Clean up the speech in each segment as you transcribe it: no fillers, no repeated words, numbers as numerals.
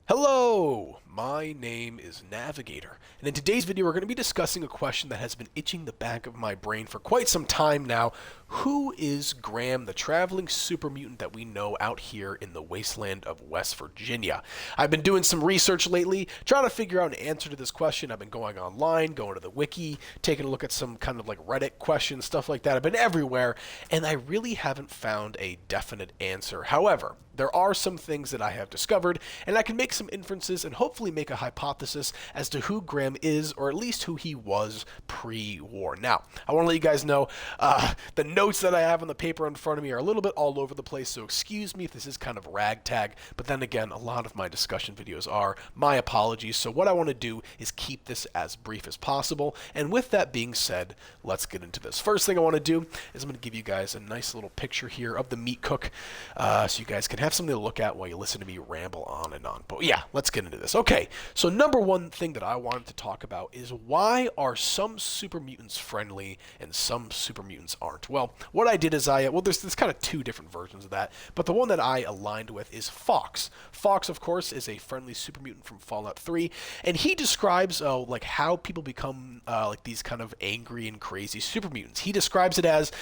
Hello, my name is Navigator, and in today's video we're going to be discussing a question that has been itching the back of my brain for quite some time now. Who is Grahm, the traveling super mutant that we know out here in the wasteland of West Virginia? I've been doing some research lately, trying to figure out an answer to this question. I've been going online, going to the wiki, taking a look at some kind of like Reddit questions, stuff like that. I've been everywhere, and I really haven't found a definite answer. However, there are some things that I have discovered, and I can make some inferences and hopefully make a hypothesis as to who Grahm is, or at least who he was pre-war. Now, I want to let you guys know the notes that I have on the paper in front of me are a little bit all over the place, so excuse me if this is kind of ragtag, but then again, a lot of my discussion videos are. My apologies. So what I want to do is keep this as brief as possible, and with that being said, let's get into this. First thing I want to do is I'm going to give you guys a nice little picture here of the meat cook, so you guys can have something to look at while you listen to me ramble on and on. But yeah, let's get into this. Okay, so number one thing that I wanted to talk about is why are some super mutants friendly and some super mutants aren't? Well, what I did is there's kind of two different versions of that, but the one that I aligned with is Fox. Fox, of course, is a friendly super mutant from Fallout 3, and he describes like how people become like these kind of angry and crazy super mutants. He describes it as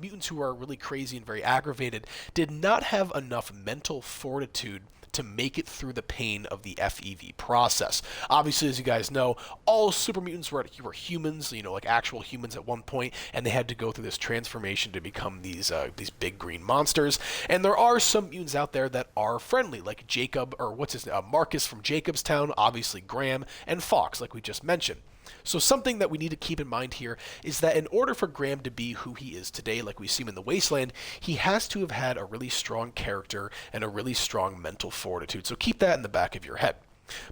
mutants who are really crazy and very aggravated did not have enough mental fortitude to make it through the pain of the FEV process. Obviously, as you guys know, all super mutants were humans, like actual humans at one point, and they had to go through this transformation to become these big green monsters. And there are some mutants out there that are friendly, like Jacob, or Marcus from Jacobstown, obviously Grahm, and Fox, like we just mentioned. So something that we need to keep in mind here is that in order for Grahm to be who he is today, like we see him in the Wasteland, he has to have had a really strong character and a really strong mental fortitude. So keep that in the back of your head.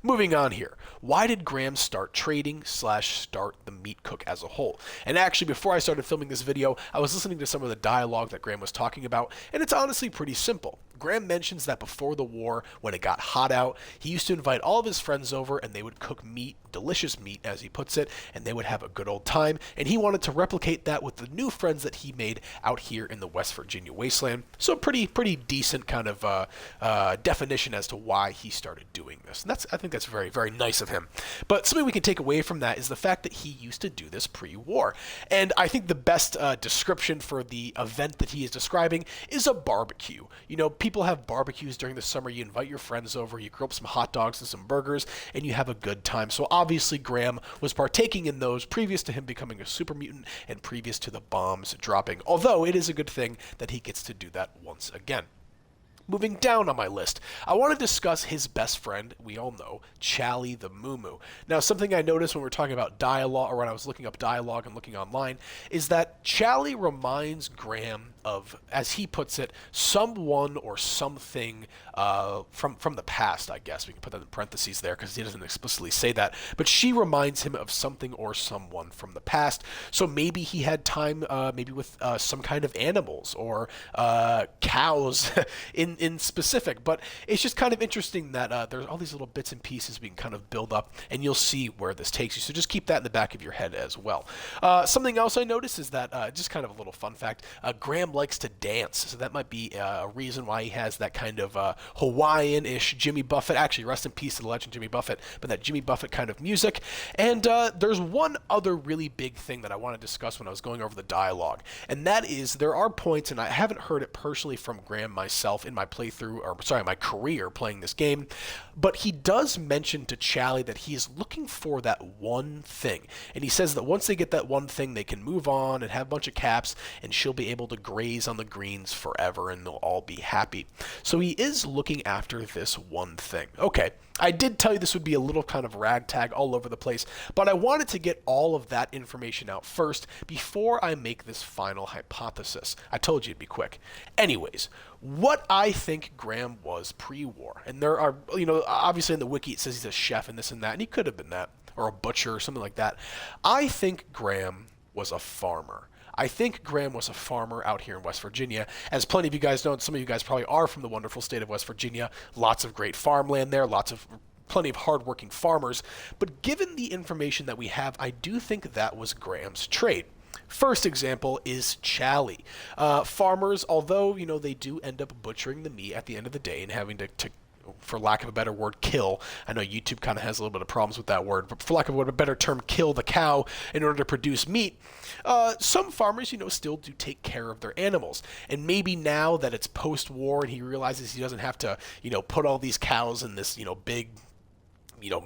Moving on here, why did Grahm start trading / start the meat cook as a whole? And actually, before I started filming this video, I was listening to some of the dialogue that Grahm was talking about, and it's honestly pretty simple. Grahm mentions that before the war, when it got hot out, he used to invite all of his friends over and they would cook meat, delicious meat as he puts it, and they would have a good old time, and he wanted to replicate that with the new friends that he made out here in the West Virginia wasteland. So pretty decent kind of definition as to why he started doing this. And I think that's very, very nice of him. But something we can take away from that is the fact that he used to do this pre-war. And I think the best description for the event that he is describing is a barbecue. People have barbecues during the summer. You invite your friends over, you grill up some hot dogs and some burgers, and you have a good time. So obviously Grahm was partaking in those previous to him becoming a super mutant and previous to the bombs dropping. Although it is a good thing that he gets to do that once again. Moving down on my list, I want to discuss his best friend, we all know, Charlie the MooMoo. Now, something I noticed when we were talking about dialogue, or when I was looking up dialogue and looking online, is that Charlie reminds Grahm of, as he puts it, someone or something from the past, I guess. We can put that in parentheses there because he doesn't explicitly say that. But she reminds him of something or someone from the past. So maybe he had time maybe with some kind of animals or cows in specific. But it's just kind of interesting that there's all these little bits and pieces we can kind of build up, and you'll see where this takes you. So just keep that in the back of your head as well. Something else I noticed is that, just kind of a little fun fact, Grahm likes to dance, so that might be a reason why he has that kind of Hawaiian-ish Jimmy Buffett, actually rest in peace to the legend Jimmy Buffett, but that Jimmy Buffett kind of music. And there's one other really big thing that I want to discuss when I was going over the dialogue, and that is there are points, and I haven't heard it personally from Grahm myself in my my career playing this game, but he does mention to Charlie that he is looking for that one thing, and he says that once they get that one thing, they can move on and have a bunch of caps, and she'll be able to graze on the greens forever and they'll all be happy. So he is looking after this one thing. Okay, I did tell you this would be a little kind of ragtag all over the place, but I wanted to get all of that information out first before I make this final hypothesis. I told you it'd be quick. Anyways, what I think Grahm was pre-war, and there are, obviously in the wiki it says he's a chef and this and that, and he could have been that, or a butcher or something like that. I think Grahm was a farmer. I think Grahm was a farmer out here in West Virginia. As plenty of you guys know, and some of you guys probably are from the wonderful state of West Virginia, lots of great farmland there, plenty of hardworking farmers. But given the information that we have, I do think that was Graham's trade. First example is Charlie. Farmers, although, they do end up butchering the meat at the end of the day and having to for lack of a better word, kill. I know YouTube kind of has a little bit of problems with that word, but for lack of a better term, kill the cow in order to produce meat. Some farmers, still do take care of their animals. And maybe now that it's post-war and he realizes he doesn't have to, put all these cows in this, big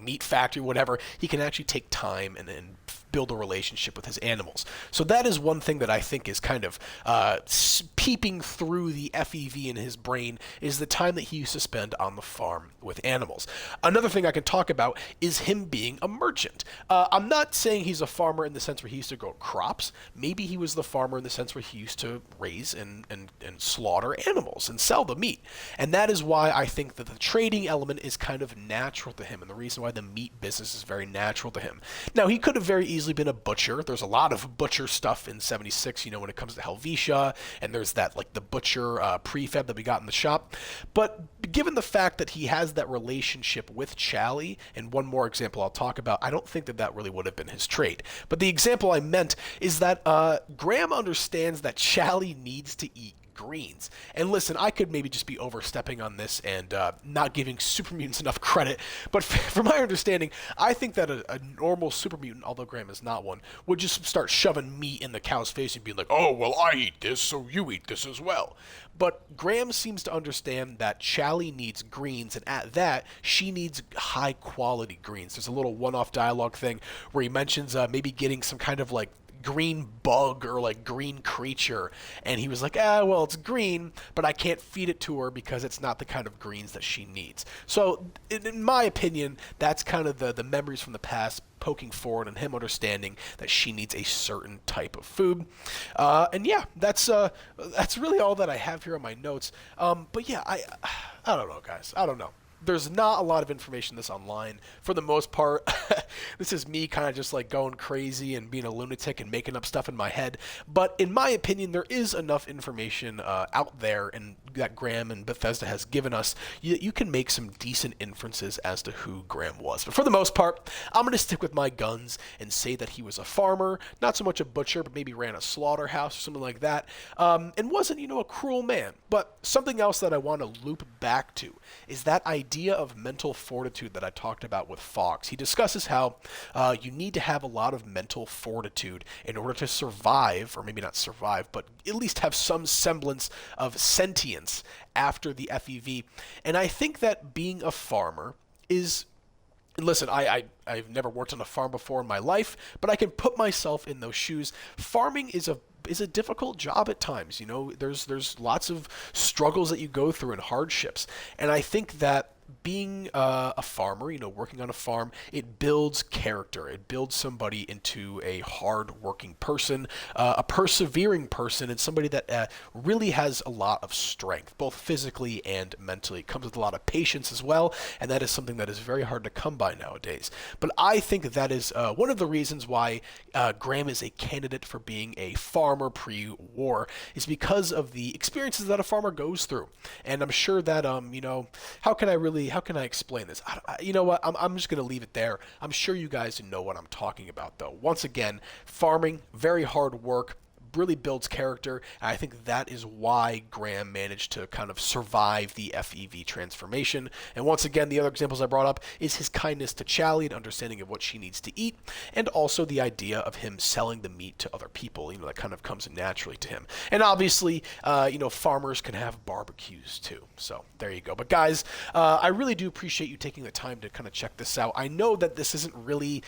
meat factory, whatever, he can actually take time and build a relationship with his animals. So that is one thing that I think is kind of peeping through the FEV in his brain, is the time that he used to spend on the farm with animals. Another thing I can talk about is him being a merchant. I'm not saying he's a farmer in the sense where he used to grow crops. Maybe he was the farmer in the sense where he used to raise and slaughter animals and sell the meat. And that is why I think that the trading element is kind of natural to him, and the reason why the meat business is very natural to him. Now, he could have very easily been a butcher. There's a lot of butcher stuff in 76, when it comes to Helvetia, and there's that, like, the butcher prefab that we got in the shop. But given the fact that he has that relationship with Chally, and one more example I'll talk about, I don't think that really would have been his trade. But the example I meant is that Grahm understands that Chally needs to eat greens. And listen, I could maybe just be overstepping on this and not giving super mutants enough credit, but from my understanding, I think that a normal super mutant, although Grahm is not one, would just start shoving meat in the cow's face and be like, oh, well, I eat this, so you eat this as well. But Grahm seems to understand that Chally needs greens, and at that, she needs high-quality greens. There's a little one-off dialogue thing where he mentions maybe getting some kind of, like, green bug or like green creature, and he was like, well, it's green, but I can't feed it to her because it's not the kind of greens that she needs. So in my opinion, that's kind of the memories from the past poking forward and him understanding that she needs a certain type of food. And yeah, that's really all that I have here on my notes. But yeah, I don't know, guys. I don't know. There's not a lot of information this online. For the most part, this is me kind of just like going crazy and being a lunatic and making up stuff in my head. But in my opinion, there is enough information out there and that Grahm and Bethesda has given us. You can make some decent inferences as to who Grahm was. But for the most part, I'm going to stick with my guns and say that he was a farmer, not so much a butcher, but maybe ran a slaughterhouse or something like that, and wasn't, a cruel man. But something else that I want to loop back to is that idea of mental fortitude that I talked about with Fox. He discusses how you need to have a lot of mental fortitude in order to survive, or maybe not survive, but at least have some semblance of sentience after the FEV. And I think that being a farmer is... Listen, I've never worked on a farm before in my life, but I can put myself in those shoes. Farming is a difficult job at times. There's lots of struggles that you go through and hardships. And I think that being a farmer, working on a farm, it builds character. It builds somebody into a hard-working person, a persevering person, and somebody that really has a lot of strength, both physically and mentally. It comes with a lot of patience as well, and that is something that is very hard to come by nowadays. But I think that is one of the reasons why Grahm is a candidate for being a farmer pre-war, is because of the experiences that a farmer goes through. And I'm sure that, how can I explain this? You know what? I'm just going to leave it there. I'm sure you guys know what I'm talking about, though. Once again, farming, very hard work, really builds character, and I think that is why Grahm managed to kind of survive the FEV transformation. And once again, the other examples I brought up is his kindness to Chally and understanding of what she needs to eat, and also the idea of him selling the meat to other people, that kind of comes naturally to him. And obviously, farmers can have barbecues too, so there you go. But guys, I really do appreciate you taking the time to kind of check this out. I know that this isn't really,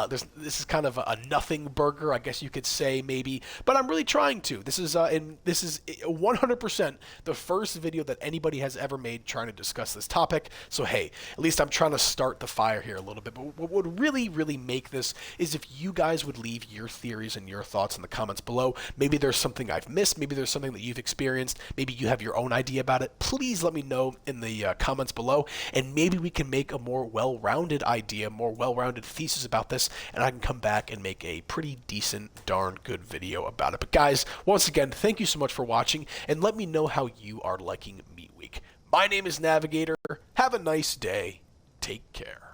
this is kind of a nothing burger, I guess you could say, maybe, but I'm really trying to. This is 100% the first video that anybody has ever made trying to discuss this topic. So hey, at least I'm trying to start the fire here a little bit. But what would really, really make this is if you guys would leave your theories and your thoughts in the comments below. Maybe there's something I've missed. Maybe there's something that you've experienced. Maybe you have your own idea about it. Please let me know in the comments below, and maybe we can make a more well-rounded idea, more well-rounded thesis about this, and I can come back and make a pretty decent, darn good video about it. But guys, once again, thank you so much for watching, and let me know how you are liking Meat Week. My name is Navigator. Have a nice day. Take care.